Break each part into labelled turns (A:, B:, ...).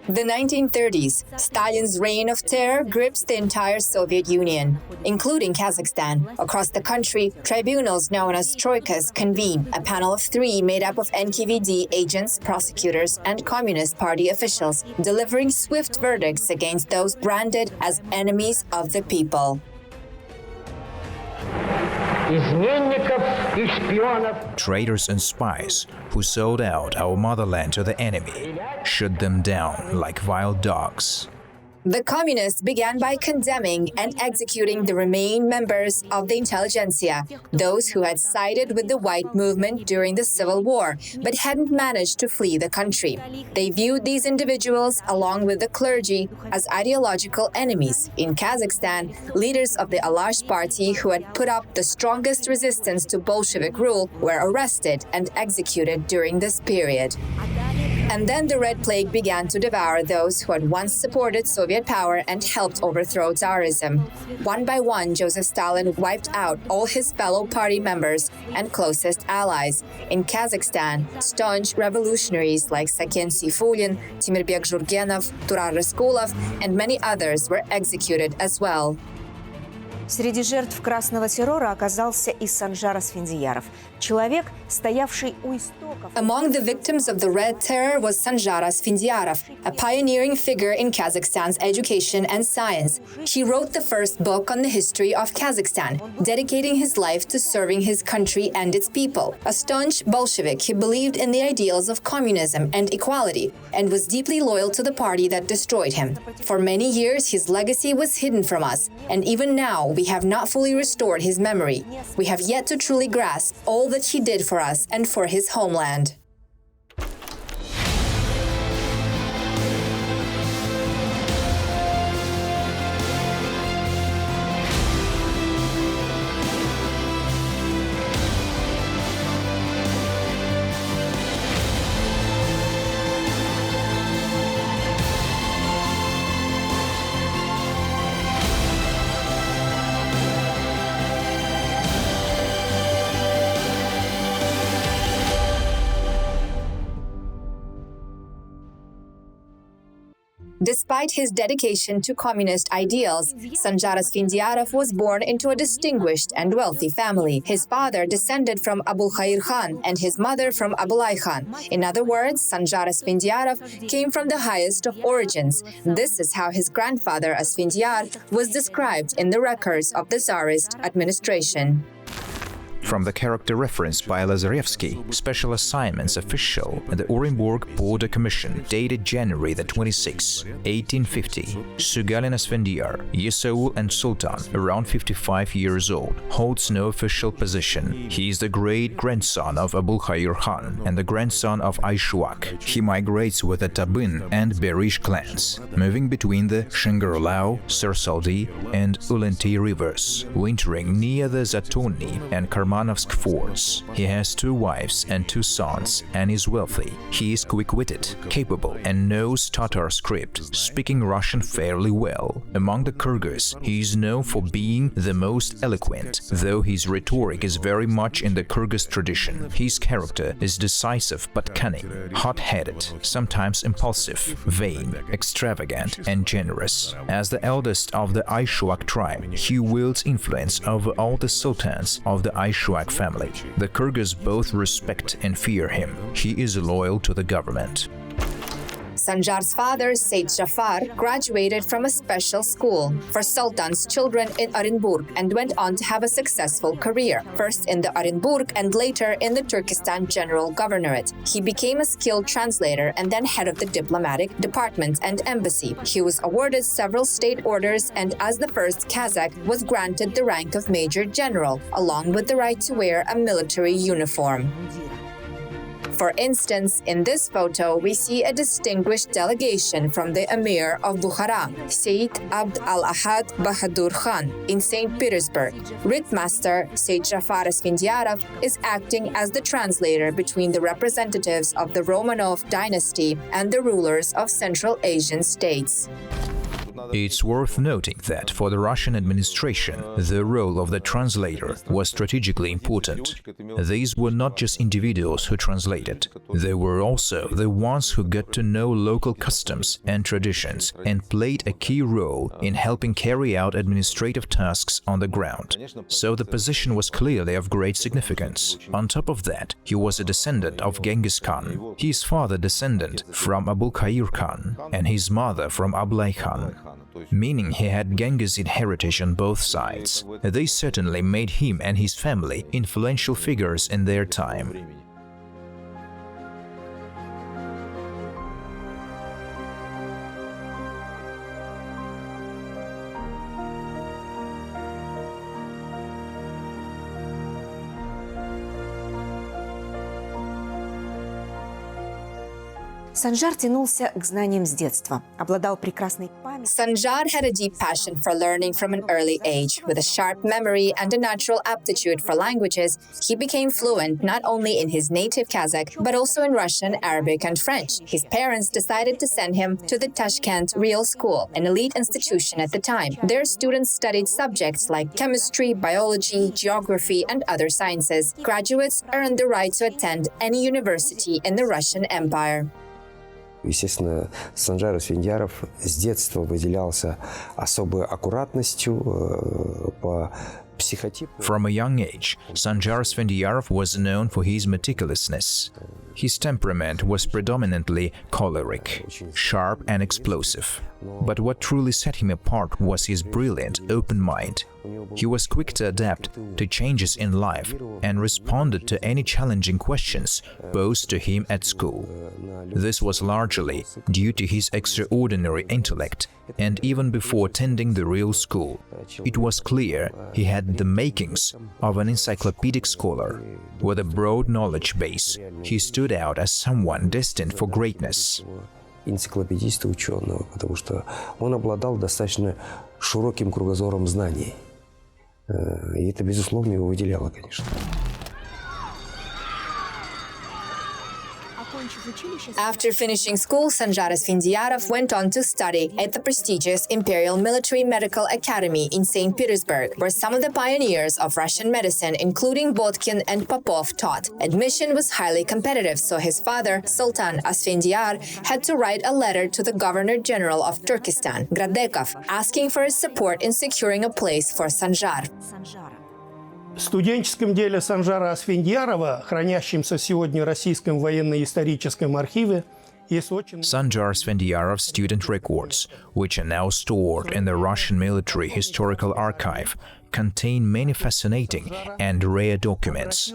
A: The 1930s, Stalin's reign of terror grips the entire Soviet Union, including Kazakhstan. Across the country, tribunals known as troikas convene, a panel of 3 made up of NKVD agents, prosecutors, and Communist Party officials, delivering swift verdicts against those branded as enemies of the people.
B: Traitors and spies who sold out our motherland to the enemy, shoot them down like wild dogs.
A: The communists began by condemning and executing the remaining members of the intelligentsia, those who had sided with the white movement during the Civil War, but hadn't managed to flee the country. They viewed these individuals, along with the clergy, as ideological enemies. In Kazakhstan, leaders of the Alash party who had put up the strongest resistance to Bolshevik rule were arrested and executed during this period. And then the Red Plague began to devour those who had once supported Soviet power and helped overthrow Tsarism. One by one, Joseph Stalin wiped out all his fellow party members and closest allies. In Kazakhstan, staunch revolutionaries like Saken Seyfulin, Timirbek Zhurgenov, Turar Raskulov, and many others were executed as well.
C: Среди жертв красного террора оказался и Санжар Асфендияров, человек, стоявший у истоков.
A: Among the victims of the Red Terror was Sanjar Asfendiyarov, a pioneering figure in Kazakhstan's education and science. He wrote the first book on the history of Kazakhstan, dedicating his life to serving his country and its people. A staunch Bolshevik, he believed in the ideals of communism and equality, and was deeply loyal to the party that destroyed him. For many years, his legacy was hidden from us, and even now, we have not fully restored his memory. We have yet to truly grasp all that he did for us and for his homeland. Despite his dedication to communist ideals, Sanjar Asfendiyarov was born into a distinguished and wealthy family. His father descended from Abul Khair Khan and his mother from Abulai Khan. In other words, Sanjar Asfendiyarov came from the highest of origins. This is how his grandfather Asfendiyar was described in the records of the Tsarist administration.
B: From the character referenced by Lazarevsky, Special Assignments Official at the Orenburg Border Commission, dated January the 26, 1850, Sugalin Asfendiyar, Yeseul and Sultan, around 55 years old, holds no official position. He is the great-grandson of Abul Khair Khan and the grandson of Ayshuak. He migrates with the Tabun and Berish clans, moving between the Shingarlao, Sersaldi, and Ulanti rivers, wintering near the Zatoni and Karmanovsk forts. He has 2 wives and 2 sons and is wealthy. He is quick-witted, capable, and knows Tatar script, speaking Russian fairly well. Among the Kyrgyz, he is known for being the most eloquent, though his rhetoric is very much in the Kyrgyz tradition. His character is decisive but cunning, hot-headed, sometimes impulsive, vain, extravagant, and generous. As the eldest of the Ayshuak tribe, he wields influence over all the sultans of the Ayshuak family. The Kyrgyz both respect and fear him. He is loyal to the government.
A: Sanjar's father, Said Jafar, graduated from a special school for sultans' children in Orenburg and went on to have a successful career, first in the Orenburg and later in the Turkestan General Governorate. He became a skilled translator and then head of the diplomatic department and embassy. He was awarded several state orders and, as the first Kazakh, was granted the rank of Major General, along with the right to wear a military uniform. For instance, in this photo, we see a distinguished delegation from the Emir of Bukhara, Sayyid Abd al-Ahad Bahadur Khan, in St. Petersburg. Ritmaster Said Jafar Asfendiyarov is acting as the translator between the representatives of the Romanov dynasty and the rulers of Central Asian states.
B: It's worth noting that for the Russian administration, the role of the translator was strategically important. These were not just individuals who translated. They were also the ones who got to know local customs and traditions and played a key role in helping carry out administrative tasks on the ground. So the position was clearly of great significance. On top of that, he was a descendant of Genghis Khan, his father descendant from Abulkair Khan, and his mother from Ablai Khan, meaning he had Genghisid heritage on both sides. They certainly made him and his family influential figures in their time.
C: Санжар тянулся к знаниям с детства, обладал прекрасной памятью.
A: Sanjar had a deep passion for learning from an early age. With a sharp memory and a natural aptitude for languages, he became fluent not only in his native Kazakh, but also in Russian, Arabic, and French. His parents decided to send him to the Tashkent Real School, an elite institution at the time. There, students studied subjects like chemistry, biology, geography, and other sciences. Graduates earned the right to attend any university in the Russian Empire.
D: Естественно, Санджар Асфендияров с детства выделялся особой аккуратностью по психотипу.
B: From a young age, Sanjar Asfendiyarov was known for his meticulousness. His temperament was predominantly choleric, sharp and explosive. But what truly set him apart was his brilliant, open mind. He was quick to adapt to changes in life and responded to any challenging questions posed to him at school. This was largely due to his extraordinary intellect, and even before attending the real school, it was clear he had the makings of an encyclopedic scholar. With a broad knowledge base, he stood out as someone destined for greatness.
D: Энциклопедиста ученого, потому что он обладал достаточно широким кругозором знаний. И это, безусловно, его выделяло, конечно.
A: After finishing school, Sanjar Asfendiyarov went on to study at the prestigious Imperial Military Medical Academy in St. Petersburg, where some of the pioneers of Russian medicine, including Botkin and Popov, taught. Admission was highly competitive, so his father, Sultan Asfendiyar, had to write a letter to the Governor-General of Turkestan, Gradekov, asking for his support in securing a place for Sanjar.
E: В студенческом деле Санжара Асфендиярова, хранящемся сегодня в Российском военно-историческом архиве, есть очень...
B: Sanjar Asfendiyarov's student records, which are now stored in the Russian Military Historical Archive, contain many fascinating and rare documents.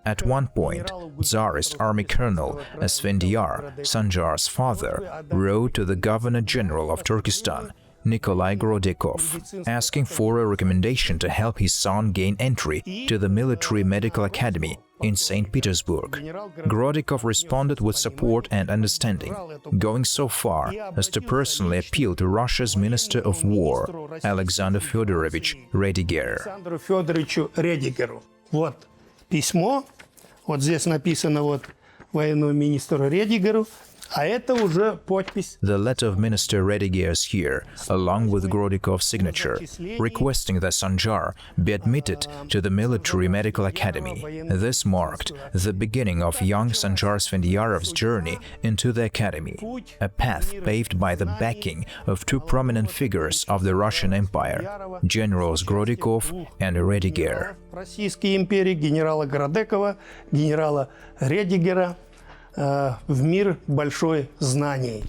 B: At one point, Tsarist Army Colonel Asfendiyar, Sanjar's father, wrote to the Governor-General of Turkestan, Nikolai Grodekov, asking for a recommendation to help his son gain entry to the Military Medical Academy in St. Petersburg. Grodekov responded with support and understanding, going so far as to personally appeal to Russia's Minister of War, Alexander Fyodorovich Rediger.
E: Александру Федоровичу Редигеру. Вот письмо, вот здесь написано вот военному министру Редигеру. А это уже подпись.
B: The letter of Minister Rediger is here, along with Grodekov's signature, requesting that Sanjar be admitted to the Military Medical Academy. This marked the beginning of young Sanjar Asfendiyarov's journey into the academy, a path paved by the backing of two prominent figures of the Russian Empire, Generals Grodekov and Rediger.
E: Российской империи генерала Градекова, генерала Редигера в мир большой знаний.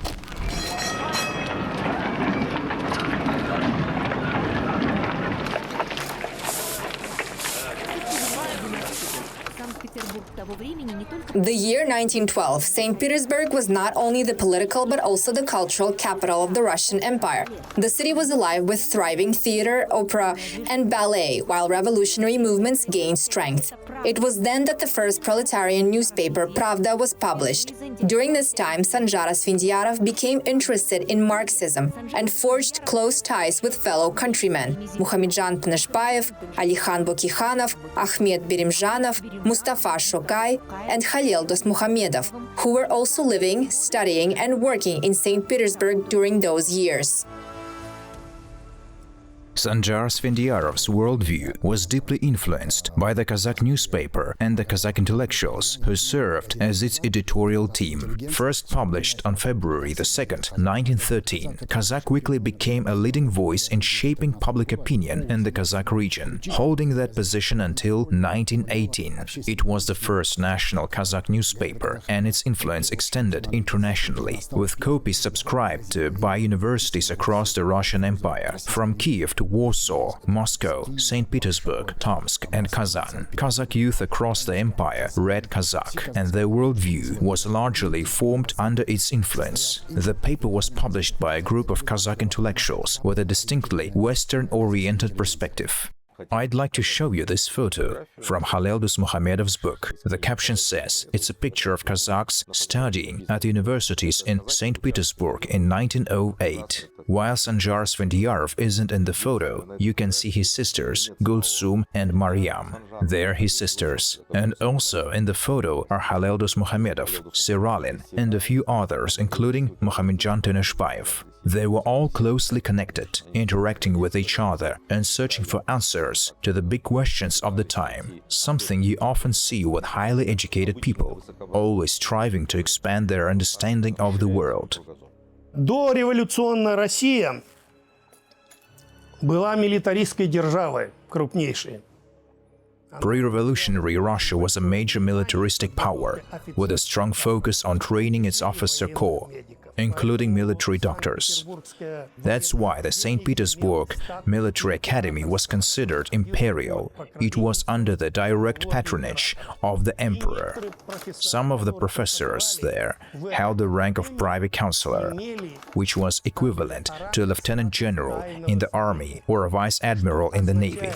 A: The year 1912, St. Petersburg was not only the political but also the cultural capital of the Russian Empire. The city was alive with thriving theater, opera, and ballet, while revolutionary movements gained strength. It was then that the first proletarian newspaper, Pravda, was published. During this time, Sanjar Asfendiyarov became interested in Marxism and forged close ties with fellow countrymen, Muhammadjan Tanashbayev, Alikhan Bokikhanov, Ahmed Berimzhanov, Mustafa Shokai, and Khalil Dostmuhamedov, who were also living, studying, and working in St. Petersburg during those years.
B: Sanjar Asfendiyarov's worldview was deeply influenced by the Kazakh newspaper and the Kazakh intellectuals who served as its editorial team. First published on February 2nd, 1913, Kazakh Weekly became a leading voice in shaping public opinion in the Kazakh region, holding that position until 1918. It was the first national Kazakh newspaper, and its influence extended internationally, with copies subscribed to by universities across the Russian Empire, from Kiev to Warsaw, Moscow, St. Petersburg, Tomsk, and Kazan. Kazakh youth across the empire read Kazakh, and their worldview was largely formed under its influence. The paper was published by a group of Kazakh intellectuals with a distinctly Western-oriented perspective. I'd like to show you this photo from Halil Dusmuhamedov's book. The caption says it's a picture of Kazakhs studying at universities in St. Petersburg in 1908. While Sanjar Asfendiyarov isn't in the photo, you can see his sisters, Gulsum and Maryam. They're his sisters. And also in the photo are Halil Dusmuhamedov, Siralin, and a few others, including Mohamedjan Teneshbayev. They were all closely connected, interacting with each other and searching for answers to the big questions of the time, something you often see with highly educated people, always striving to expand their understanding of the world.
E: Дореволюционная Россия была милитаристской державой, крупнейшей.
B: Pre-revolutionary Russia was a major militaristic power, with a strong focus on training its officer corps, including military doctors. That's why the St. Petersburg Military Academy was considered imperial. It was under the direct patronage of the emperor. Some of the professors there held the rank of private counselor, which was equivalent to a lieutenant general in the army or a vice admiral in the navy.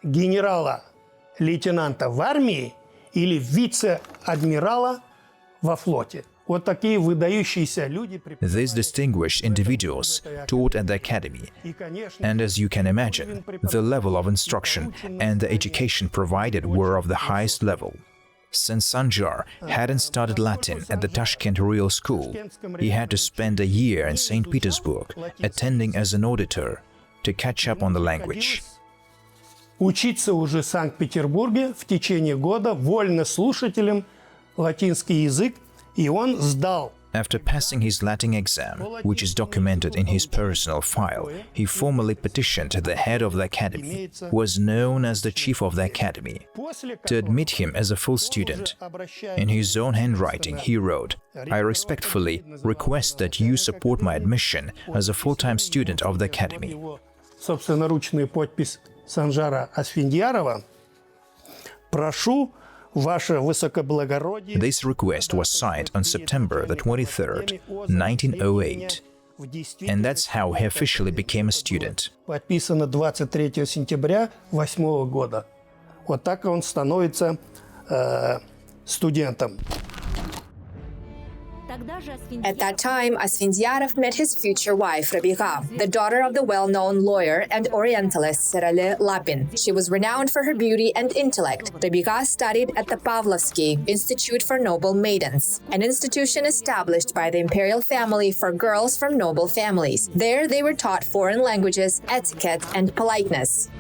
E: Генерала-лейтенанта в армии или вице-адмирала во флоте.
B: These distinguished individuals taught at the academy, and as you can imagine, the level of instruction and the education provided were of the highest level. Since Sanjar hadn't studied Latin at the Tashkent Real School, he had to spend a year in St. Petersburg, attending as an auditor, to catch up on the language.
E: Учиться уже в Санкт-Петербурге в течение года вольнослушателем латинский язык.
B: After passing his Latin exam, which is documented in his personal file, he formally petitioned the head of the academy, who was known as the chief of the academy, to admit him as a full student. In his own handwriting, he wrote, "I respectfully request that you support my admission as a full-time student of the academy."
E: Собственноручный подпись Санжара Асфендиярова. Прошу
B: This request was signed on September the 23rd, 1908, and that's how he officially became a student.
E: Подписано 23 сентября 2008 года. Вот так он становится студентом.
A: At that time, Asfendiyarov met his future wife, Rabiga, the daughter of the well-known lawyer and Orientalist Serale Lapin. She was renowned for her beauty and intellect. Rabiga studied at the Pavlovsky Institute for Noble Maidens, an institution established by the imperial family for girls from noble families. There, they were taught foreign languages, etiquette, and politeness.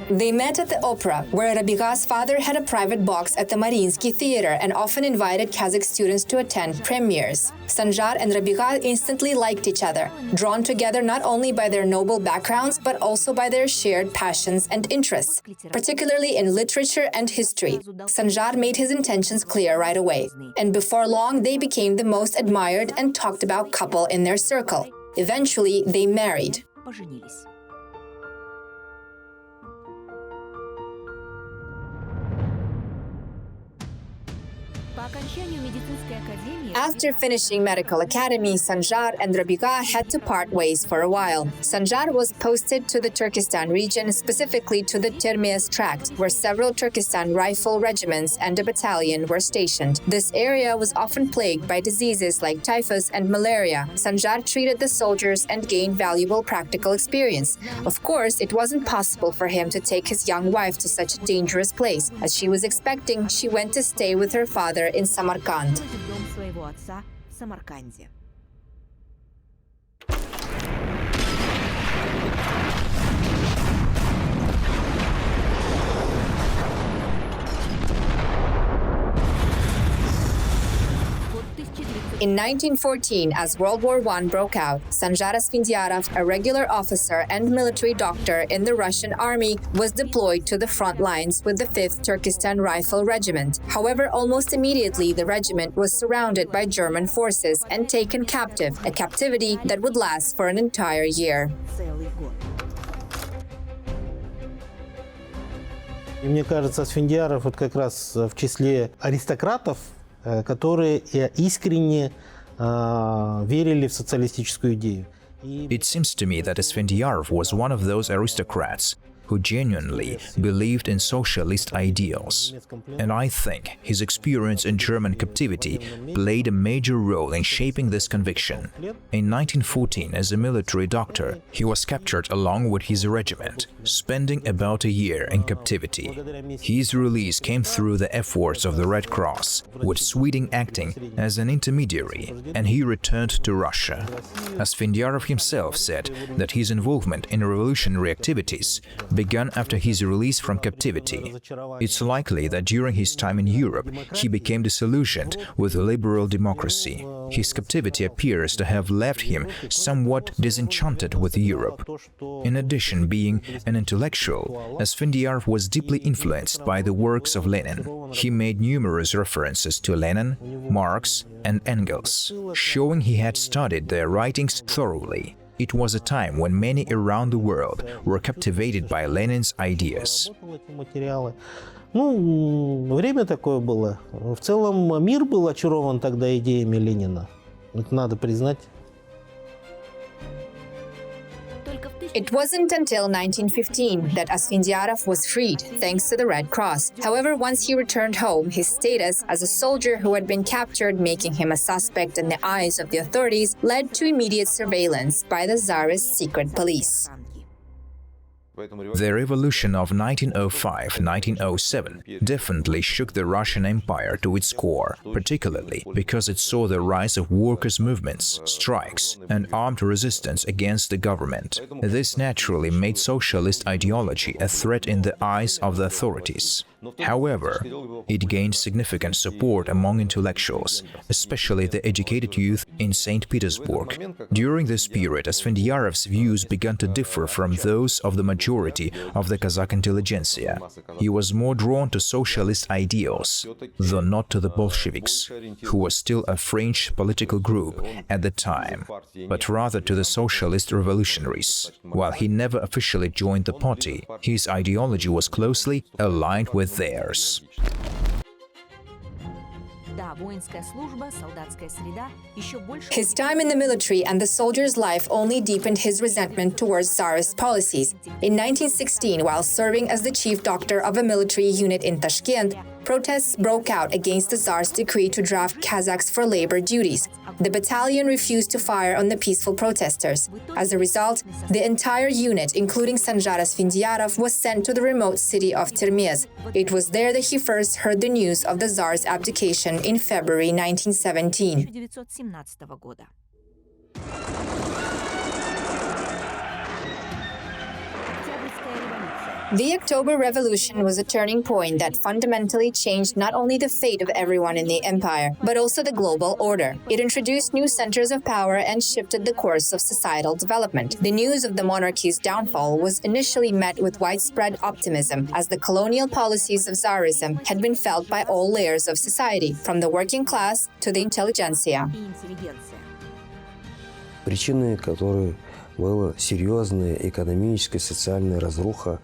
A: They met at the opera, where Rabiga's father had a private box at the Mariinsky Theater and often invited Kazakh students to attend premieres. Sanjar and Rabiga instantly liked each other, drawn together not only by their noble backgrounds, but also by their shared passions and interests, particularly in literature and history. Sanjar made his intentions clear right away, and before long they became the most admired and talked about couple in their circle. Eventually, they married. After finishing medical academy, Sanjar and Rabiga had to part ways for a while. Sanjar was posted to the Turkestan region, specifically to the Termez tract, where several Turkestan rifle regiments and a battalion were stationed. This area was often plagued by diseases like typhus and malaria. Sanjar treated the soldiers and gained valuable practical experience. Of course, it wasn't possible for him to take his young wife to such a dangerous place. As she was expecting, she went to stay with her father in Samarkand. In 1914, as World War I broke out, Sanjar Asfendiyarov, a regular officer and military doctor in the Russian army, was deployed to the front lines with the 5th Turkestan Rifle Regiment. However, almost immediately the regiment was surrounded by German forces and taken captive, a captivity that would last for an entire year.
F: И мне кажется, Асфендияров вот как раз в числе аристократов, которые искренне верили в социалистическую идею.
B: It seems to me that Asfendiyarov was one of those aristocrats who genuinely believed in socialist ideals. And I think his experience in German captivity played a major role in shaping this conviction. In 1914, as a military doctor, he was captured along with his regiment, spending about a year in captivity. His release came through the efforts of the Red Cross, with Sweden acting as an intermediary, and he returned to Russia. Asfendiyarov himself said that his involvement in revolutionary activities began after his release from captivity. It's likely that during his time in Europe, he became disillusioned with liberal democracy. His captivity appears to have left him somewhat disenchanted with Europe. In addition, being an intellectual, Asfendiyarov was deeply influenced by the works of Lenin. He made numerous references to Lenin, Marx, and Engels, showing he had studied their writings thoroughly. It was a time when many around the world were captivated by Lenin's ideas.
F: Ну, время такое было. В целом мир был очарован тогда идеями Ленина. Это надо признать.
A: It wasn't until 1915 that Asfendiyarov was freed, thanks to the Red Cross. However, once he returned home, his status as a soldier who had been captured, making him a suspect in the eyes of the authorities, led to immediate surveillance by the Tsarist secret police.
B: The revolution of 1905-1907 definitely shook the Russian Empire to its core, particularly because it saw the rise of workers' movements, strikes, and armed resistance against the government. This naturally made socialist ideology a threat in the eyes of the authorities. However, it gained significant support among intellectuals, especially the educated youth in St. Petersburg. During this period, Asfendiyarov's views began to differ from those of the majority of the Kazakh intelligentsia. He was more drawn to socialist ideals, though not to the Bolsheviks, who were still a French political group at the time, but rather to the socialist revolutionaries. While he never officially joined the party, his ideology was closely aligned with theirs.
A: His time in the military and the soldier's life only deepened his resentment towards Tsarist policies. In 1916, while serving as the chief doctor of a military unit in Tashkent, protests broke out against the Tsar's decree to draft Kazakhs for labor duties. The battalion refused to fire on the peaceful protesters. As a result, the entire unit, including Sanjar Asfendiyarov, was sent to the remote city of Termez. It was there that he first heard the news of the Tsar's abdication in February 1917. The October Revolution was a turning point that fundamentally changed not only the fate of everyone in the empire, but also the global order. It introduced new centers of power and shifted the course of societal development. The news of the monarchy's downfall was initially met with widespread optimism, as the colonial policies of Tsarism had been felt by all layers of society, from the working class to the intelligentsia.
D: Причиной которой была серьезная экономическая и социальная разруха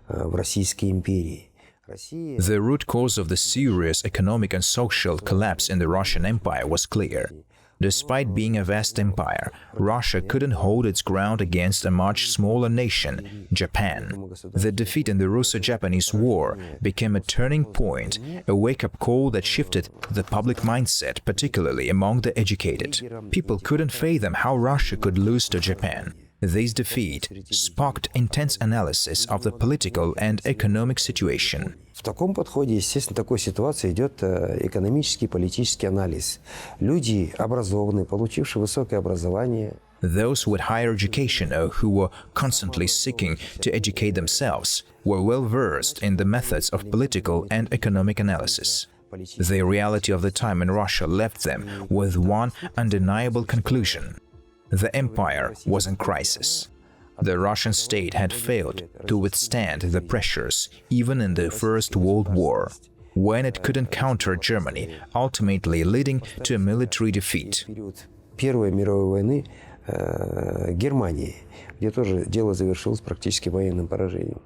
D: в Российской империи.
B: The root cause of the serious economic and social collapse in the Russian Empire was clear. Despite being a vast empire, Russia couldn't hold its ground against a much smaller nation, Japan. The defeat in the Russo-Japanese War became a turning point, a wake-up call that shifted the public mindset, particularly among the educated. People couldn't fathom how Russia could lose to Japan. This defeat sparked intense analysis of the political and economic situation.
D: В таком подходе, естественно, в такой ситуации идет экономический, политический анализ. Люди образованные, получившие высокое образование.
B: Those with higher education or who were constantly seeking to educate themselves were well versed in the methods of political and economic analysis. The reality of the time in Russia left them with one undeniable conclusion. The empire was in crisis. The Russian state had failed to withstand the pressures even in the First World War, when it couldn't counter Germany, ultimately leading to a military defeat.
D: Первой мировой войны Германии, где тоже дело завершилось практически военным поражением.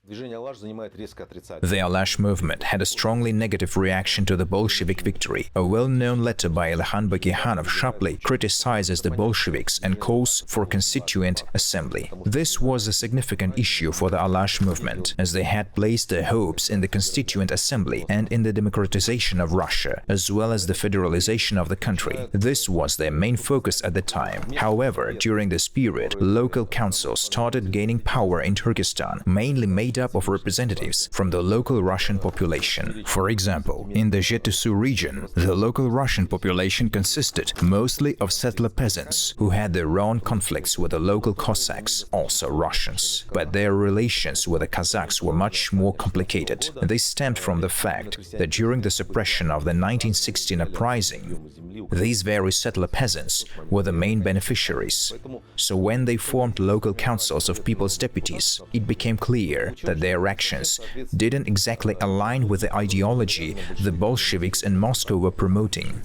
B: The Alash movement had a strongly negative reaction to the Bolshevik victory. A well-known letter by Ilhan Bakirhanov sharply criticizes the Bolsheviks and calls for constituent assembly. This was a significant issue for the Alash movement, as they had placed their hopes in the constituent assembly and in the democratization of Russia, as well as the federalization of the country. This was their main focus at the time. However, during this period, local councils started gaining power in Turkestan, mainly made up of representatives from the local Russian population. For example, in the Zhetusu region, the local Russian population consisted mostly of settler peasants who had their own conflicts with the local Cossacks, also Russians. But their relations with the Kazakhs were much more complicated. They stemmed from the fact that during the suppression of the 1916 uprising, these very settler peasants were the main beneficiaries. So when they formed local councils of people's deputies, it became clear that their actions didn't exactly align with the ideology the Bolsheviks in Moscow were promoting.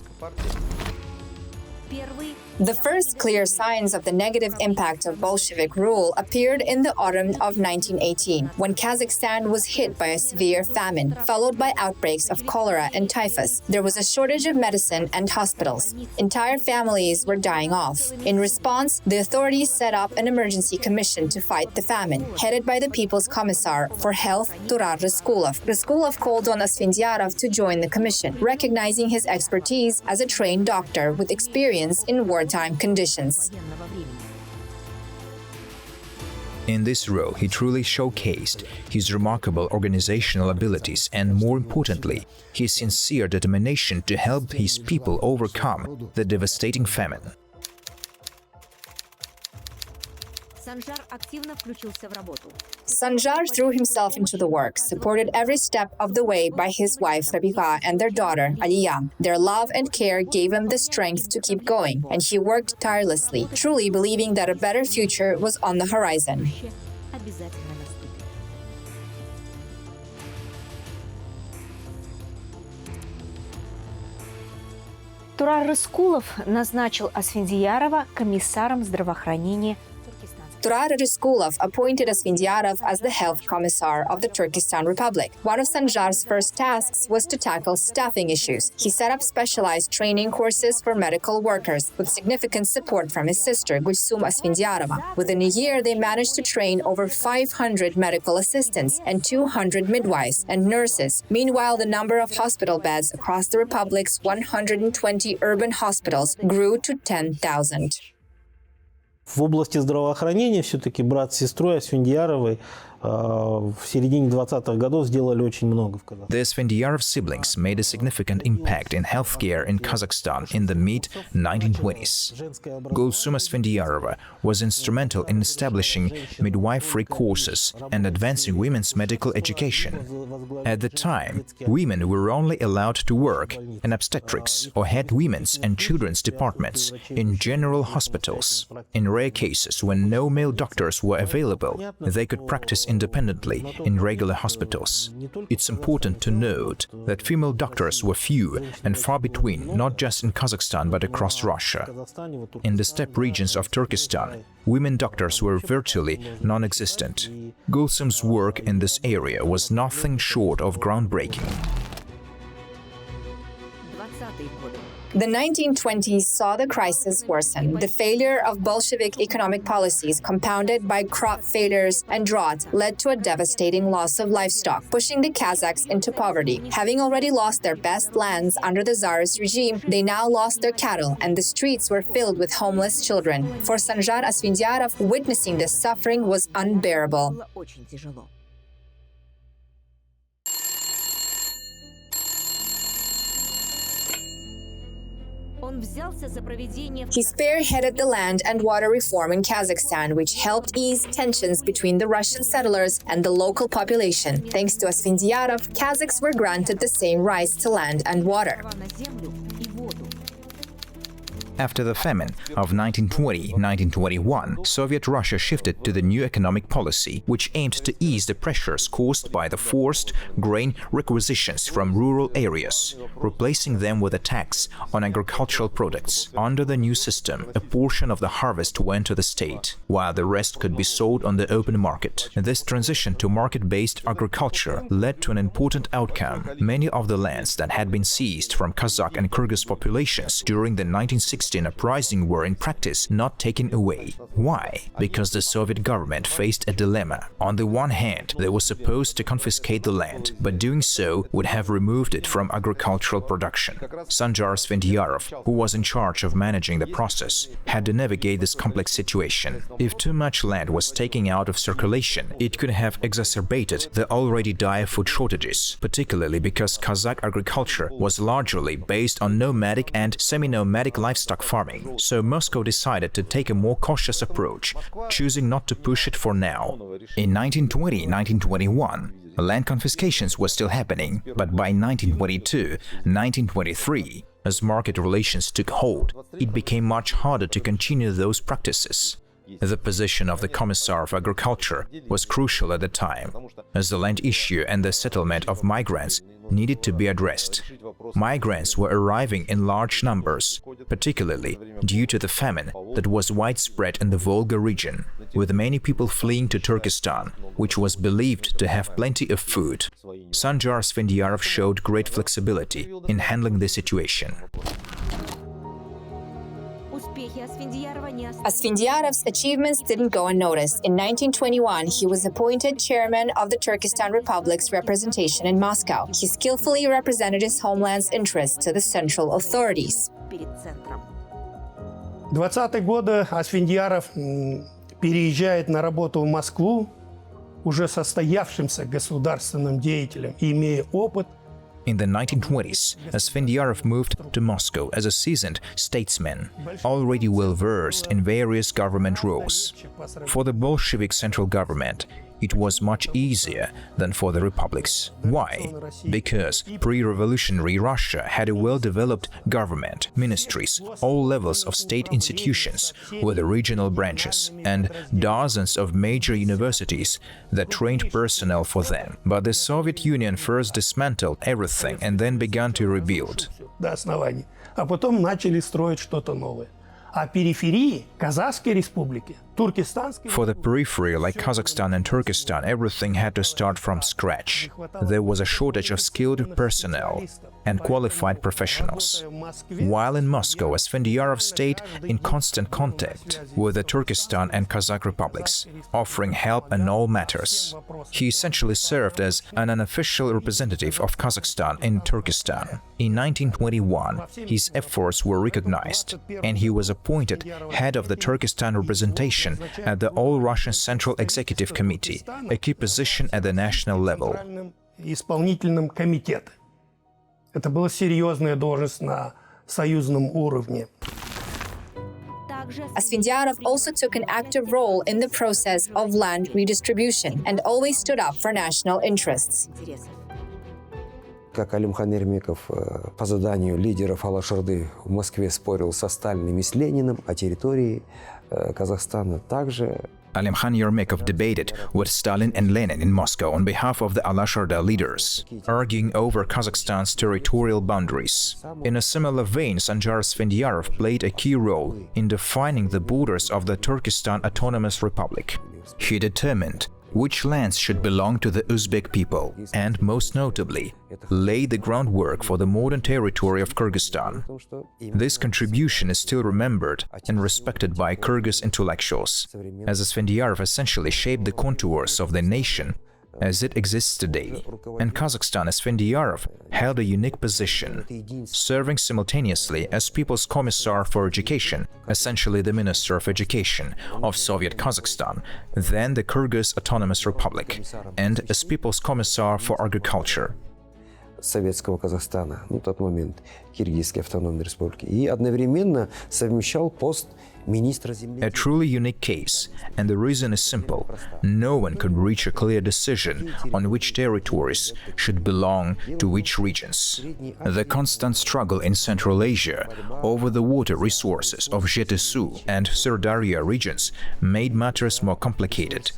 A: The first clear signs of the negative impact of Bolshevik rule appeared in the autumn of 1918, when Kazakhstan was hit by a severe famine, followed by outbreaks of cholera and typhus. There was a shortage of medicine and hospitals. Entire families were dying off. In response, the authorities set up an emergency commission to fight the famine, headed by the People's Commissar for Health, Turar Raskulov. Raskulov called on Asfendiyarov to join the commission, recognizing his expertise as a trained doctor with experience in wartime conditions.
B: In this role, he truly showcased his remarkable organizational abilities and, more importantly, his sincere determination to help his people overcome the devastating famine.
A: Sanjar threw himself into the work, supported every step of the way by his wife Rabika and their daughter Aliya. Their love and care gave him the strength to keep going, and he worked tirelessly, truly believing that a better future was on the horizon.
C: Турар Рыскулов назначил Асфендиярова комиссаром здравоохранения.
A: Turar Raskulov appointed Asfendiyarov as the health commissar of the Turkestan Republic. One of Sanjar's first tasks was to tackle staffing issues. He set up specialized training courses for medical workers, with significant support from his sister, Gulsum Asfendiyarova. Within a year, they managed to train over 500 medical assistants and 200 midwives and nurses. Meanwhile, the number of hospital beds across the Republic's 120 urban hospitals grew to 10,000.
F: В области здравоохранения все-таки брат с сестрой Асфендияровой в середине 20-х годов сделали очень много в Казахстане.
B: The Asfendiyarov siblings made a significant impact in healthcare in Kazakhstan in the mid-1920s. Gulsum Asfendiyarova was instrumental in establishing midwifery courses and advancing women's medical education. At the time, women were only allowed to work in obstetrics or had women's and children's departments in general hospitals. In rare cases, when no male doctors were available, they could practice independently in regular hospitals. It's important to note that female doctors were few and far between, not just in Kazakhstan but across Russia. In the steppe regions of Turkestan, women doctors were virtually non-existent. Gulsum's work in this area was nothing short of groundbreaking.
A: The 1920s saw the crisis worsen. The failure of Bolshevik economic policies, compounded by crop failures and drought, led to a devastating loss of livestock, pushing the Kazakhs into poverty. Having already lost their best lands under the Tsarist regime, they now lost their cattle, and the streets were filled with homeless children. For Sanjar Asfendiyarov, witnessing this suffering was unbearable. He spearheaded the land and water reform in Kazakhstan, which helped ease tensions between the Russian settlers and the local population. Thanks to Asfendiyarov, Kazakhs were granted the same rights to land and water.
B: After the famine of 1920-1921, Soviet Russia shifted to the new economic policy, which aimed to ease the pressures caused by the forced grain requisitions from rural areas, replacing them with a tax on agricultural products. Under the new system, a portion of the harvest went to the state, while the rest could be sold on the open market. This transition to market-based agriculture led to an important outcome. Many of the lands that had been seized from Kazakh and Kyrgyz populations during the 1960 uprising were in practice not taken away. Why? Because the Soviet government faced a dilemma. On the one hand, they were supposed to confiscate the land, but doing so would have removed it from agricultural production. Sanjar Asfendiyarov, who was in charge of managing the process, had to navigate this complex situation. If too much land was taken out of circulation, it could have exacerbated the already dire food shortages, particularly because Kazakh agriculture was largely based on nomadic and semi-nomadic livestock farming, so Moscow decided to take a more cautious approach, choosing not to push it for now. In 1920-1921, land confiscations were still happening, but by 1922-1923, as market relations took hold, it became much harder to continue those practices. The position of the Commissar of Agriculture was crucial at the time, as the land issue and the settlement of migrants needed to be addressed. Migrants were arriving in large numbers, particularly due to the famine that was widespread in the Volga region, with many people fleeing to Turkestan, which was believed to have plenty of food. Sanjar Asfendiyarov showed great flexibility in handling the situation.
A: Asfendiyarov's achievements didn't go unnoticed. In 1921, he was appointed chairman of the Turkestan Republic's representation in Moscow. He skillfully represented his homeland's interests to the central authorities.
E: В 20-е годы Асфендияров переезжает на работу в Москву уже состоявшимся государственным деятелем, имея опыт.
B: In the 1920s, Asfendiyarov moved to Moscow as a seasoned statesman, already well-versed in various government roles. For the Bolshevik central government, it was much easier than for the republics. Why? Because pre-revolutionary Russia had a well-developed government, ministries, all levels of state institutions, with the regional branches, and dozens of major universities that trained personnel for them. But the Soviet Union first dismantled everything and then began to rebuild.
E: До основания. А потом начали строить что-то новое. А периферии Казахской республики, Туркестанской...
B: For the periphery, like Kazakhstan and Turkestan, everything had to start from scratch. There was a shortage of skilled personnel and qualified professionals. While in Moscow, Asfendiyarov stayed in constant contact with the Turkestan and Kazakh republics, offering help in all matters. He essentially served as an unofficial representative of Kazakhstan in Turkestan. In 1921, his efforts were recognized, and he was appointed head of the Turkestan representation at the All-Russian Central Executive Committee, a key position at the national level.
E: Исполнительном комитете. Это была серьезная должность на союзном уровне.
A: Asfendiyarov also took an active role in the process of land redistribution and always stood up for national interests.
D: Как Алимхан Ермеков по заданию лидеров Алашорды в Москве спорил со Сталиным и с Лениным о территории Казахстана, также
B: Alimkhan Yermakov debated with Stalin and Lenin in Moscow on behalf of the Alasharda leaders, arguing over Kazakhstan's territorial boundaries. In a similar vein, Sanjar Asfendiyarov played a key role in defining the borders of the Turkestan Autonomous Republic. He determined which lands should belong to the Uzbek people and, most notably, laid the groundwork for the modern territory of Kyrgyzstan. This contribution is still remembered and respected by Kyrgyz intellectuals, as Asfendiyarov essentially shaped the contours of the nation as it exists today. In Kazakhstan, Asfendiyarov held a unique position, serving simultaneously as People's Commissar for Education, essentially the Minister of Education of Soviet Kazakhstan, then the Kyrgyz Autonomous Republic, and as People's Commissar for Agriculture.
D: Советского Казахстана, на тот момент Киргизской автономной республики, и одновременно совмещал пост министра земли.
B: A truly unique case, and the reason is simple. No one could reach a clear decision on which territories should belong to which regions. The constant struggle in Central Asia over the water resources of Jetesu and Sirdarya regions made matters more complicated.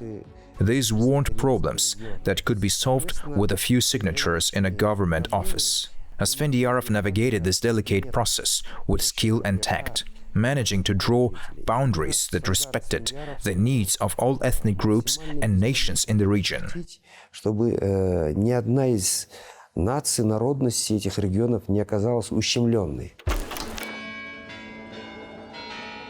B: These weren't problems that could be solved with a few signatures in a government office. Asfendiyarov navigated this delicate process with skill and tact, managing to draw boundaries that respected the needs of all ethnic groups and nations in the region.
D: Чтобы ни одна из наций, народностей этих регионов не оказалась ущемленной.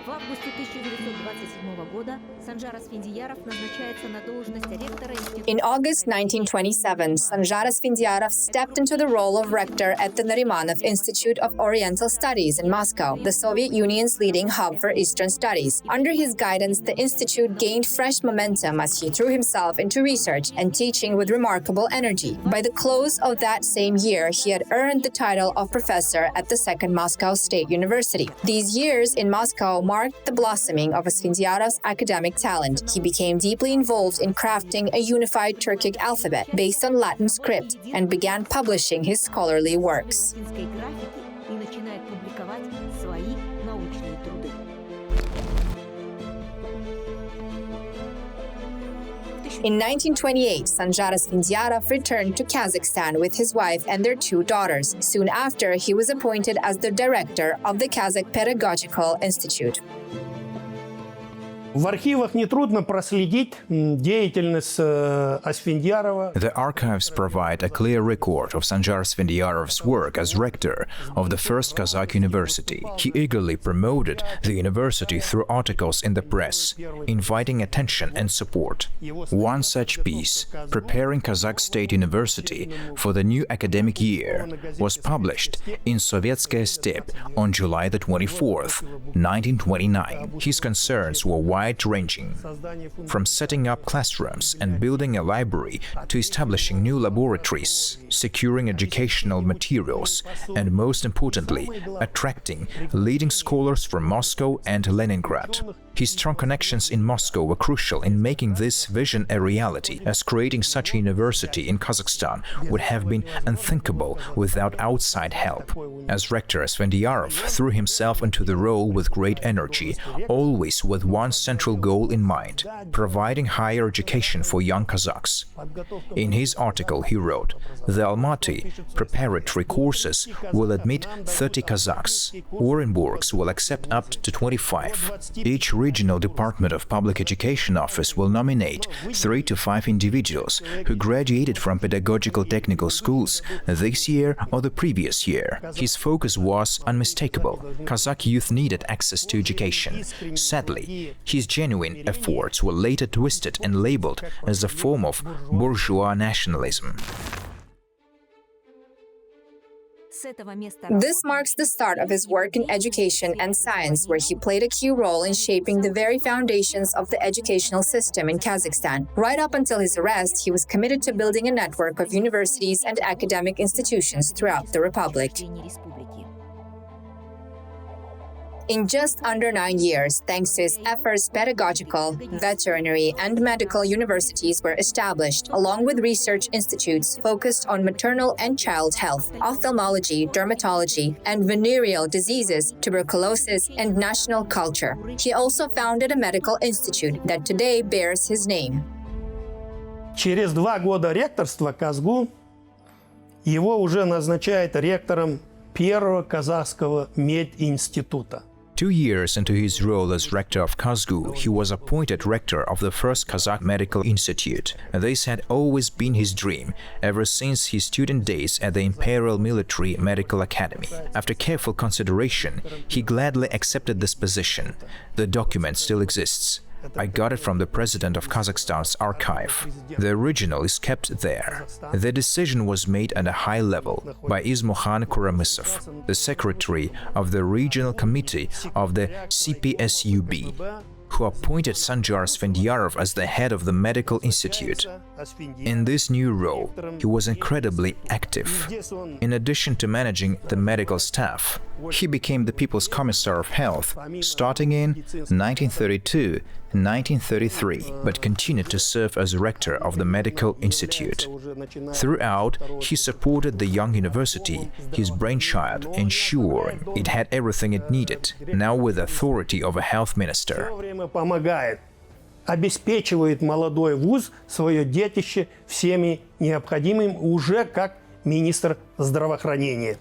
G: В августе 1927 года Санжар Асфендияров назначается на должность ректора института.
A: In August 1927, Sanjar Asfendiyarov stepped into the role of rector at the Narimanov Institute of Oriental Studies in Moscow, the Soviet Union's leading hub for Eastern studies. Under his guidance, the institute gained fresh momentum as he threw himself into research and teaching with remarkable energy. By the close of that same year, he had earned the title of professor at the Second Moscow State University. These years in Moscow marked the blossoming of Asfendiyarov's academic talent. He became deeply involved in crafting a unified Turkic alphabet based on Latin script and began publishing his scholarly works. In 1928, Sanjar Asfendiyarov returned to Kazakhstan with his wife and their two daughters. Soon after, he was appointed as the director of the Kazakh Pedagogical Institute.
E: В архивах нетрудно проследить деятельность Асфендиярова.
B: The archives provide a clear record of Sanjar Asfendiyarov's work as rector of the first Kazakh university. He eagerly promoted the university through articles in the press, inviting attention and support. One such piece, Preparing Kazakh State University for the new academic year, was published in Sovetskaya Steppe on July the 24th, 1929. His concerns were wide-ranging, from setting up classrooms and building a library to establishing new laboratories, securing educational materials, and most importantly, attracting leading scholars from Moscow and Leningrad. His strong connections in Moscow were crucial in making this vision a reality, as creating such a university in Kazakhstan would have been unthinkable without outside help. As rector, Asfendiyarov threw himself into the role with great energy, always with one central goal in mind: providing higher education for young Kazakhs. In his article, he wrote, "The Almaty preparatory courses will admit 30 Kazakhs. Orenburgs will accept up to 25. Each regional Department of Public Education office will nominate 3 to 5 individuals who graduated from pedagogical technical schools this year or the previous year." His focus was unmistakable. Kazakh youth needed access to education. Sadly, his genuine efforts were later twisted and labeled as a form of bourgeois nationalism.
A: This marks the start of his work in education and science, where he played a key role in shaping the very foundations of the educational system in Kazakhstan. Right up until his arrest, he was committed to building a network of universities and academic institutions throughout the republic. In just under 9 years, thanks to his efforts, pedagogical, veterinary, and medical universities were established, along with research institutes focused on maternal and child health, ophthalmology, dermatology, and venereal diseases, tuberculosis, and national culture. He also founded a medical institute that today bears his name.
E: Через 2 года ректорства КАЗГУ его уже назначает ректором первого казахского мединститута.
B: 2 years into his role as rector of Kazgu, he was appointed rector of the first Kazakh Medical Institute. This had always been his dream, ever since his student days at the Imperial Military Medical Academy. After careful consideration, he gladly accepted this position. The document still exists. I got it from the president of Kazakhstan's archive. The original is kept there. The decision was made at a high level by Izmukhan Kuramysov, the secretary of the regional committee of the CPSUB, who appointed Sanjar Asfendiyarov as the head of the medical institute. In this new role, he was incredibly active. In addition to managing the medical staff, he became the People's Commissar of Health starting in 1932-1933, but continued to serve as rector of the medical institute. Throughout, he supported the young university, his brainchild, ensuring it had everything it needed, now with the authority of a health minister.
E: Помогает, обеспечивает молодой вуз свое детище всеми необходимым уже как министр здравоохранения.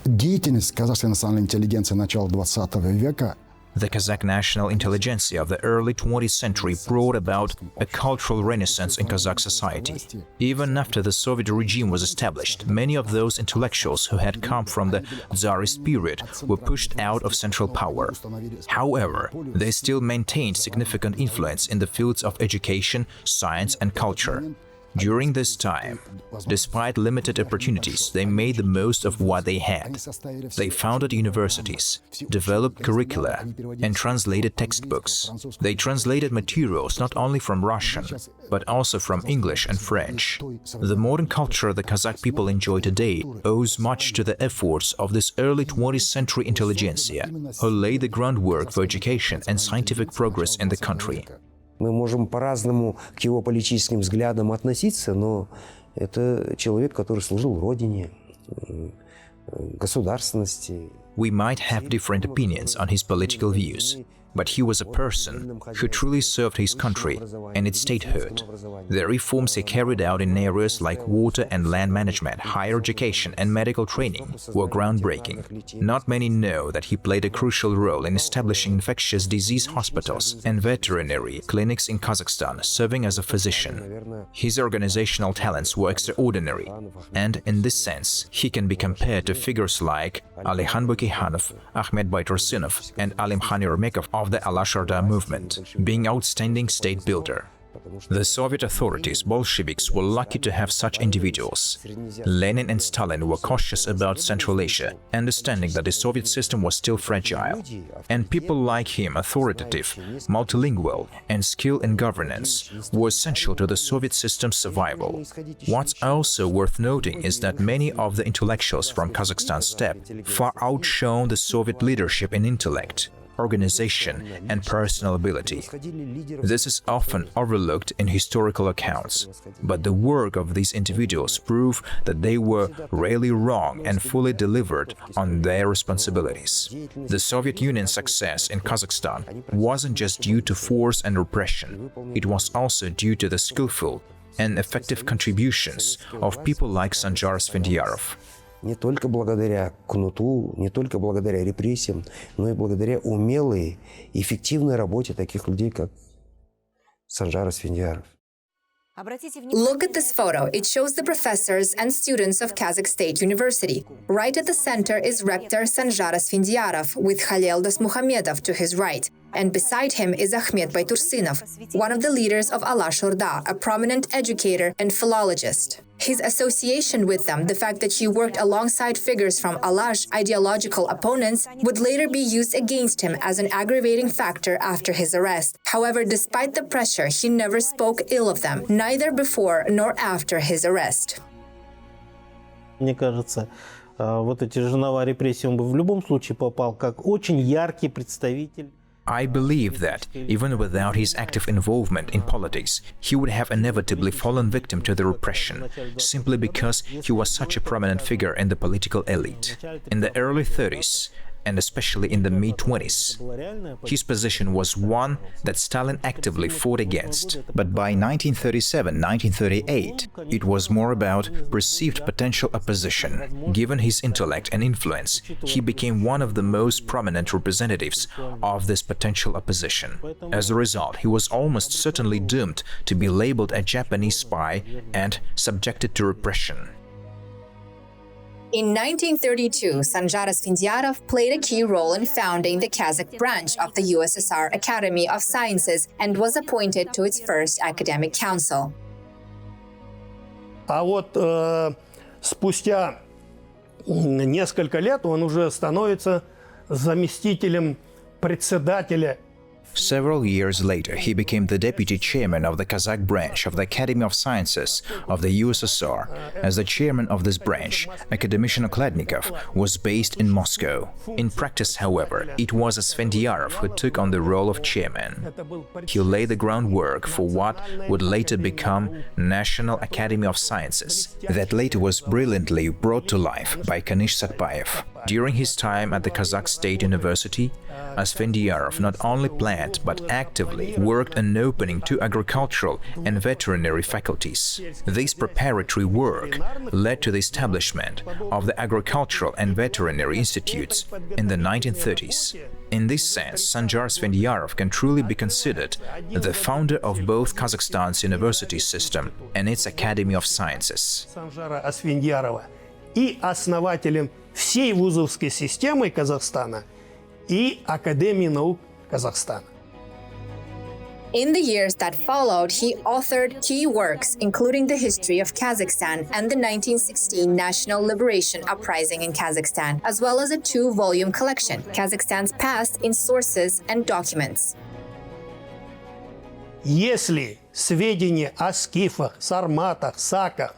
H: Деятельность казахской национальной интеллигенции начала 20 века
B: The Kazakh national intelligentsia of the early 20th century brought about a cultural renaissance in Kazakh society. Even after the Soviet regime was established, many of those intellectuals who had come from the Tsarist period were pushed out of central power. However, they still maintained significant influence in the fields of education, science, and culture. During this time, despite limited opportunities, they made the most of what they had. They founded universities, developed curricula, and translated textbooks. They translated materials not only from Russian, but also from English and French. The modern culture the Kazakh people enjoy today owes much to the efforts of this early 20th century intelligentsia, who laid the groundwork for education and scientific progress in the country.
D: Мы можем по-разному к его политическим взглядам относиться, но это человек, который служил Родине, государственности.
B: We might have different opinions on his political views, but he was a person who truly served his country and its statehood. The reforms he carried out in areas like water and land management, higher education, and medical training were groundbreaking. Not many know that he played a crucial role in establishing infectious disease hospitals and veterinary clinics in Kazakhstan, serving as a physician. His organizational talents were extraordinary, and in this sense, he can be compared to figures like Alihan Bukikhanov, Ahmed Baitursunov, and Alimkhan Ermekov of the Alasharda movement, being outstanding state builder. The Soviet authorities, Bolsheviks, were lucky to have such individuals. Lenin and Stalin were cautious about Central Asia, understanding that the Soviet system was still fragile. And people like him, authoritative, multilingual, and skilled in governance, were essential to the Soviet system's survival. What's also worth noting is that many of the intellectuals from Kazakhstan steppe far outshone the Soviet leadership in intellect, organization, and personal ability. This is often overlooked in historical accounts, but the work of these individuals prove that they were rarely wrong and fully delivered on their responsibilities. The Soviet Union's success in Kazakhstan wasn't just due to force and repression, it was also due to the skillful and effective contributions of people like Sanjar Asfendiyarov.
D: Не только благодаря кнуту, не только благодаря репрессиям, но и благодаря умелой и эффективной работе таких людей, как Sanjar Asfendiyarov.
A: Look at this photo. It shows the professors and students of Kazakh State University. Right at the center is Rector Sanjar Asfendiyarov with Khalil Dosmuhamedov to his right. And beside him is Ahmed Baitursunov, one of the leaders of Alasharda, a prominent educator and philologist. His association with them, the fact that he worked alongside figures from Alash, ideological opponents, would later be used against him as an aggravating factor after his arrest. However, despite the pressure, he never spoke ill of them, neither before nor after his arrest.
F: Мне кажется, вот эти жернова репрессий, он бы в любом случае попал как очень яркий представитель.
B: I believe that, even without his active involvement in politics, he would have inevitably fallen victim to the repression, simply because he was such a prominent figure in the political elite. In the early 30s, and especially in the mid-20s, his position was one that Stalin actively fought against. But by 1937-1938, it was more about perceived potential opposition. Given his intellect and influence, he became one of the most prominent representatives of this potential opposition. As a result, he was almost certainly doomed to be labeled a Japanese spy and subjected to repression.
A: In 1932, Sanjar Asfendiyarov played a key role in founding the Kazakh branch of the USSR Academy of Sciences and was appointed to its first academic council.
E: А вот спустя несколько лет он уже становится заместителем председателя.
B: Several years later, he became the deputy chairman of the Kazakh branch of the Academy of Sciences of the USSR. As the chairman of this branch, academician Okladnikov was based in Moscow. In practice, however, it was Asfendiyarov who took on the role of chairman. He laid the groundwork for what would later become National Academy of Sciences, that later was brilliantly brought to life by Kanish Satpayev. During his time at the Kazakh State University, Asfendiyarov not only planned but actively worked on opening two agricultural and veterinary faculties. This preparatory work led to the establishment of the agricultural and veterinary institutes in the 1930s. In this sense, Sanjar Asfendiyarov can truly be considered the founder of both Kazakhstan's university system and its Academy of Sciences.
E: Санжара Асфендиярова и основателем всей вузовской системы Казахстана и Академии наук Казахстана.
A: In the years that followed, he authored key works, including the history of Kazakhstan and the 1916 National Liberation Uprising in Kazakhstan, as well as a 2-volume collection, Kazakhstan's Past in Sources and Documents.
E: Если сведения о скифах, сарматах, саках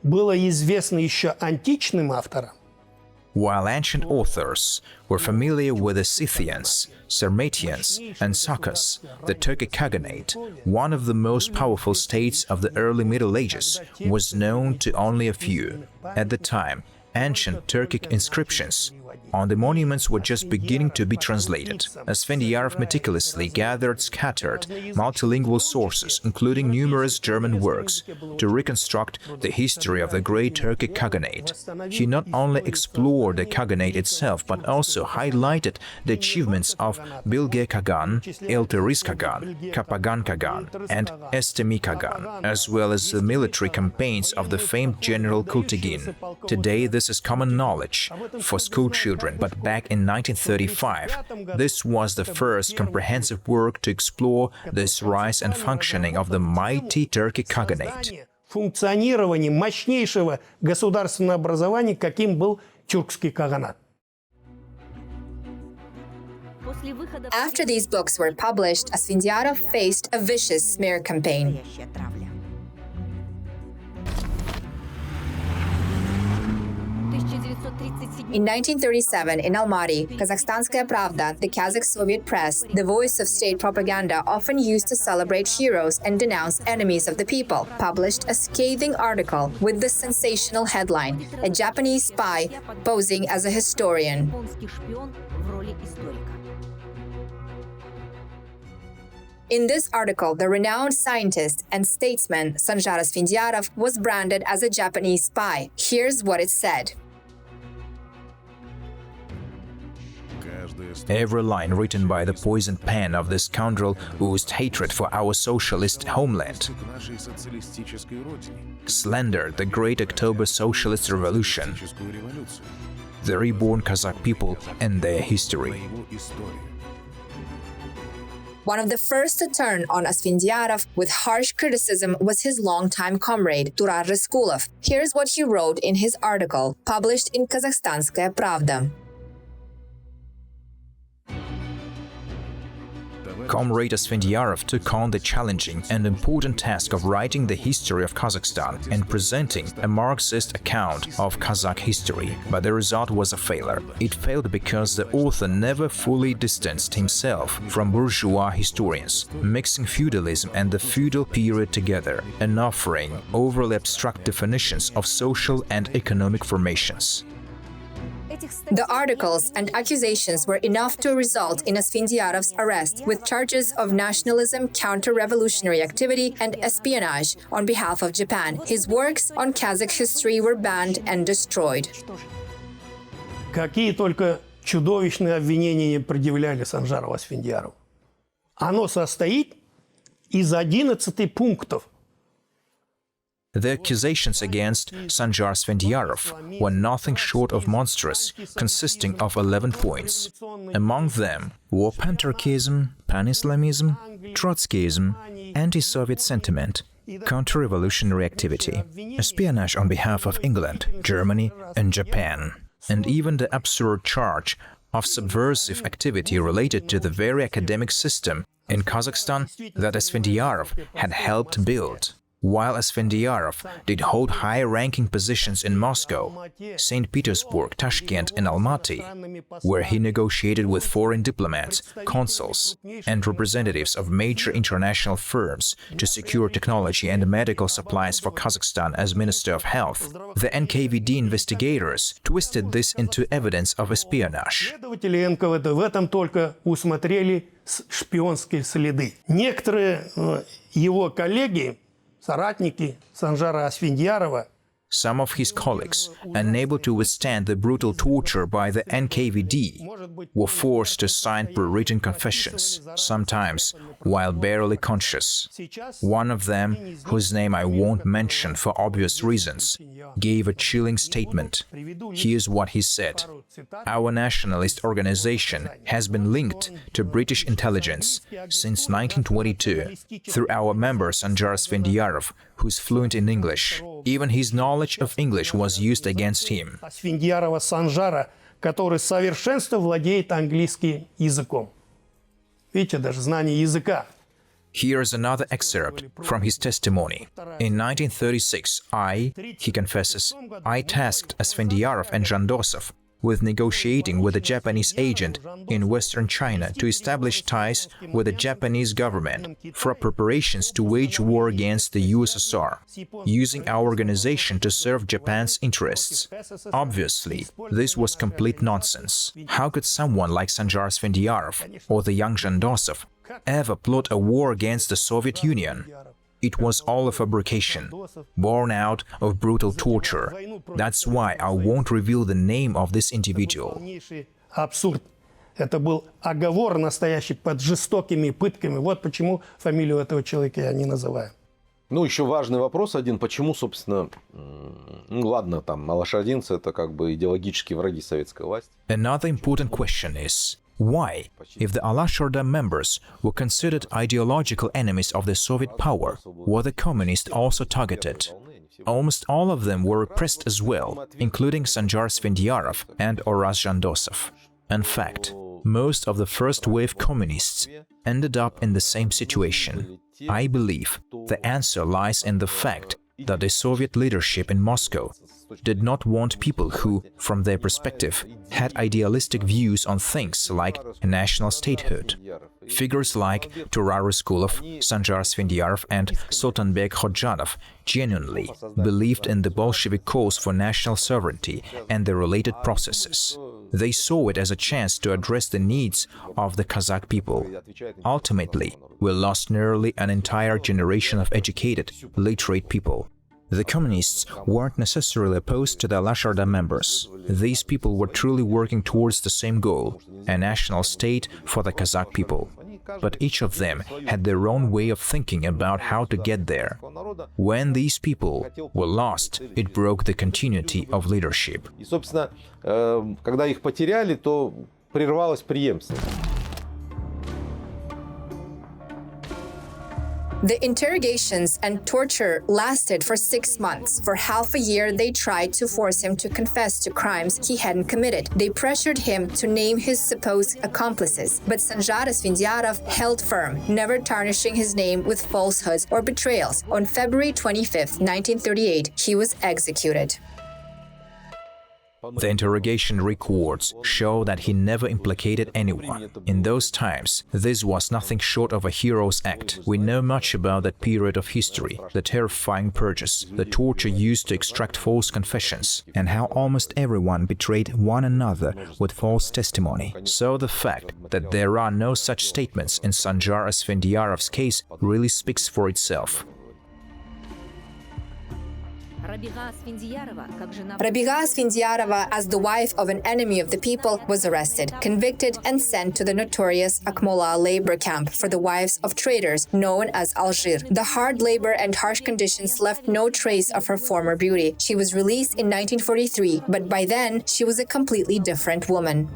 E: было известно еще античным авторам,
B: While ancient authors were familiar with the Scythians, Sarmatians, and Sakas, the Turkic Khaganate, one of the most powerful states of the early Middle Ages, was known to only a few. At the time, ancient Turkic inscriptions on the monuments were just beginning to be translated. Asfendiyarov meticulously gathered scattered multilingual sources, including numerous German works, to reconstruct the history of the great Turkic Khaganate. He not only explored the Khaganate itself, but also highlighted the achievements of Bilge Khagan, Elteris Khagan, Kapagan Khagan, and Estemi Khagan, as well as the military campaigns of the famed General Kultigin. Today, this is common knowledge for school children, but back in 1935, this was the first comprehensive work to explore this rise and functioning of the mighty Turkic Khaganate.
E: Функционирование мощнейшего государственного образования, каким был тюркский каганат.
A: After these books were published, Asfendiyarov faced a vicious smear campaign. In 1937, in Almaty, Kazakhstanskaya Pravda, the Kazakh Soviet press, the voice of state propaganda often used to celebrate heroes and denounce enemies of the people, published a scathing article with the sensational headline, "A Japanese spy posing as a historian." In this article, the renowned scientist and statesman Sanjar Asfendiyarov was branded as a Japanese spy. Here's what it said.
B: Every line written by the poisoned pen of this scoundrel oozed hatred for our socialist homeland, slandered the great October Socialist Revolution, the reborn Kazakh people and their history.
A: One of the first to turn on Asfendiyarov with harsh criticism was his longtime comrade, Turar Reskulov. Here's what he wrote in his article, published in Kazakhstanskaya Pravda.
B: Comrade Asfendiyarov took on the challenging and important task of writing the history of Kazakhstan and presenting a Marxist account of Kazakh history, but the result was a failure. It failed because the author never fully distanced himself from bourgeois historians, mixing feudalism and the feudal period together and offering overly abstract definitions of social and economic formations.
A: The articles and accusations were enough to result in Asfendiyarov's arrest with charges of nationalism, counter-revolutionary activity, and espionage on behalf of Japan. His works on Kazakh history were banned and destroyed.
E: Какие только чудовищные обвинения не предъявляли Санжару Асфендиярову. Оно состоит из 11 пунктов.
B: The accusations against Sanjar Asfendiyarov were nothing short of monstrous, consisting of 11 points. Among them were pan-Turkism, pan-Islamism, Trotskyism, anti-Soviet sentiment, counter-revolutionary activity, espionage on behalf of England, Germany, and Japan, and even the absurd charge of subversive activity related to the very academic system in Kazakhstan that Asfendiyarov had helped build. While Asfendiyarov did hold high-ranking positions in Moscow, St. Petersburg, Tashkent, and Almaty, where he negotiated with foreign diplomats, consuls, and representatives of major international firms to secure technology and medical supplies for Kazakhstan as Minister of Health, the NKVD investigators twisted this into evidence of espionage.
E: Следователи НКВД в этом только усмотрели шпионские следы. Некоторые его коллеги, соратники Санжара Асфендиярова,
B: Some of his colleagues, unable to withstand the brutal torture by the NKVD, were forced to sign pre-written confessions, sometimes while barely conscious. One of them, whose name I won't mention for obvious reasons, gave a chilling statement. Here's what he said: "Our nationalist organization has been linked to British intelligence since 1922 through our member Sanjar Asfendiyarov, who's fluent in English. Even his knowledge of English was used against him."
E: Асфендиярова Санжара, который в совершенстве владеет английским языком. Видите, даже знание языка.
B: Here's another excerpt from his testimony. In 1936, he confesses, I tasked Asfendiyarov and Jandosov with negotiating with a Japanese agent in Western China to establish ties with the Japanese government for preparations to wage war against the USSR, using our organization to serve Japan's interests. Obviously, this was complete nonsense. How could someone like Sanjar Asfendiyarov or the young Jandosov ever plot a war against the Soviet Union? It was all a fabrication, born out of brutal torture. That's why I won't reveal the name of this individual.
E: Абсурд. Это был оговор настоящий под жестокими пытками. Вот почему фамилию этого человека я не называю.
I: Ну, еще важный вопрос один. Почему, собственно, ну ладно, там, лошадинцы это как бы идеологические враги советской власти.
B: Another important question is, why, if the Alashorda members were considered ideological enemies of the Soviet power, were the communists also targeted? Almost all of them were repressed as well, including Sanjar Asfendiyarov and Oraz Jandosov. In fact, most of the first-wave communists ended up in the same situation. I believe the answer lies in the fact that the Soviet leadership in Moscow did not want people who, from their perspective, had idealistic views on things like national statehood. Figures like Turar Raskulov, Sanjar Asfendiyarov, and Sultanbek Khodjanov genuinely believed in the Bolshevik cause for national sovereignty and the related processes. They saw it as a chance to address the needs of the Kazakh people. Ultimately, we lost nearly an entire generation of educated, literate people. The communists weren't necessarily opposed to the Alashorda members. These people were truly working towards the same goal, a national state for the Kazakh people. But each of them had their own way of thinking about how to get there. When these people were lost, it broke the continuity of leadership.
I: И, собственно, когда их потеряли, то прервалась преемственность.
A: The interrogations and torture lasted for 6 months. For half a year, they tried to force him to confess to crimes he hadn't committed. They pressured him to name his supposed accomplices. But Sanjar Asfendiyarov held firm, never tarnishing his name with falsehoods or betrayals. On February 25, 1938, he was executed.
B: The interrogation records show that he never implicated anyone. In those times, this was nothing short of a hero's act. We know much about that period of history, the terrifying purges, the torture used to extract false confessions, and how almost everyone betrayed one another with false testimony. So the fact that there are no such statements in Sanjar Asfendiyarov's case really speaks for itself.
A: Rabiga Asfendiyarova, as the wife of an enemy of the people, was arrested, convicted, and sent to the notorious Akmola labor camp for the wives of traitors, known as Algier. The hard labor and harsh conditions left no trace of her former beauty. She was released in 1943, but by then, she was a completely different woman.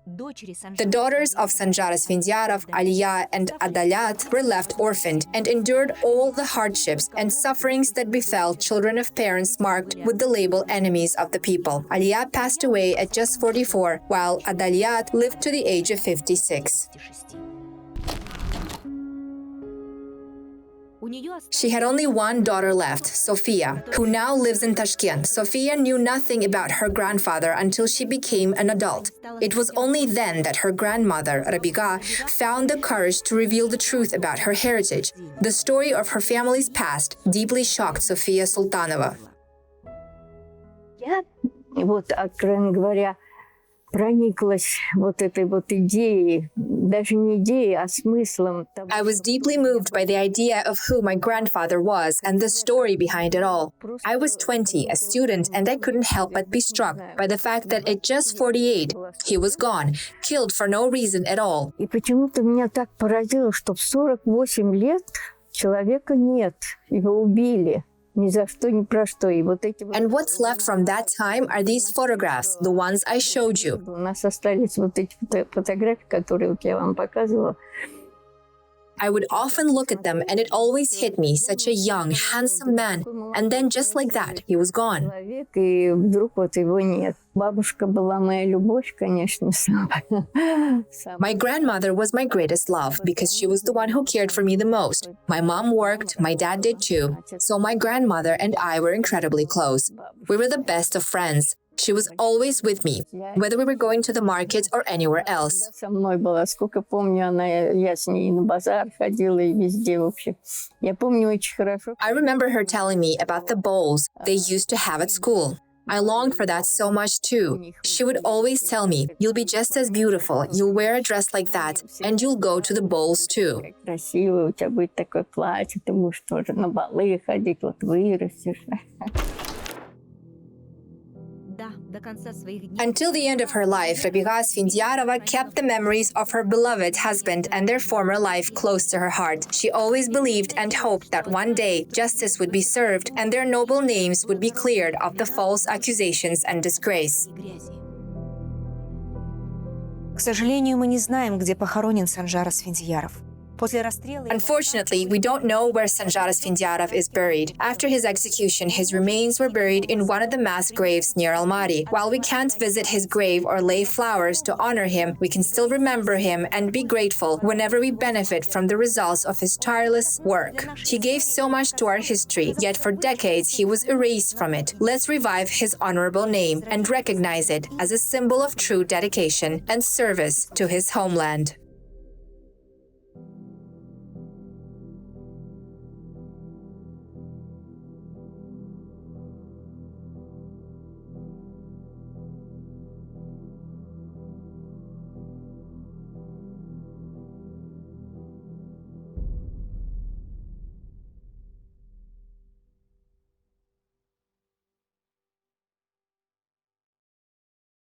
A: The daughters of Sanjar Asfendiyarov, Aliya and Adalat, were left orphaned and endured all the hardships and sufferings that befell children of parents marked with the label enemies of the people. Aliya passed away at just 44, while Adalat lived to the age of 56. She had only one daughter left, Sofia, who now lives in Tashkent. Sofia knew nothing about her grandfather until she became an adult. It was only then that her grandmother, Rabiga, found the courage to reveal the truth about her heritage. The story of her family's past deeply shocked Sofia Sultanova.
J: прониклась вот этой вот идеей, даже не идеей, а смыслом.
A: I was deeply moved by the idea of who my grandfather was and the story behind it all. I was 20, a student, and I couldn't help but be struck by the fact that at just 48, he was gone, killed for no reason at all.
J: И почему-то меня так поразило, что в 48 лет человека нет, его убили.
A: And what's left from that time are these photographs, the ones I showed you. I would often look at them and it always hit me, such a young, handsome man. And then just like that, he was gone. My grandmother was my greatest love because she was the one who cared for me the most. My mom worked, my dad did too. So my grandmother and I were incredibly close. We were the best of friends. She was always with me, whether we were going to the market or anywhere else. I remember her telling me about the bowls they used to have at school. I longed for that so much too. She would always tell me, you'll be just as beautiful, you'll wear a dress like that, and you'll go to the bowls too. Until the end of her life, Rabiga Asfendiyarova kept the memories of her beloved husband and their former life close to her heart. She always believed and hoped that one day justice would be served and their noble names would be cleared of the false accusations and disgrace.
C: К сожалению, мы не знаем, где похоронен Санжар Асфендияров.
A: Unfortunately, we don't know where Sanjar Asfendiyarov is buried. After his execution, his remains were buried in one of the mass graves near Almaty. While we can't visit his grave or lay flowers to honor him, we can still remember him and be grateful whenever we benefit from the results of his tireless work. He gave so much to our history, yet for decades he was erased from it. Let's revive his honorable name and recognize it as a symbol of true dedication and service to his homeland.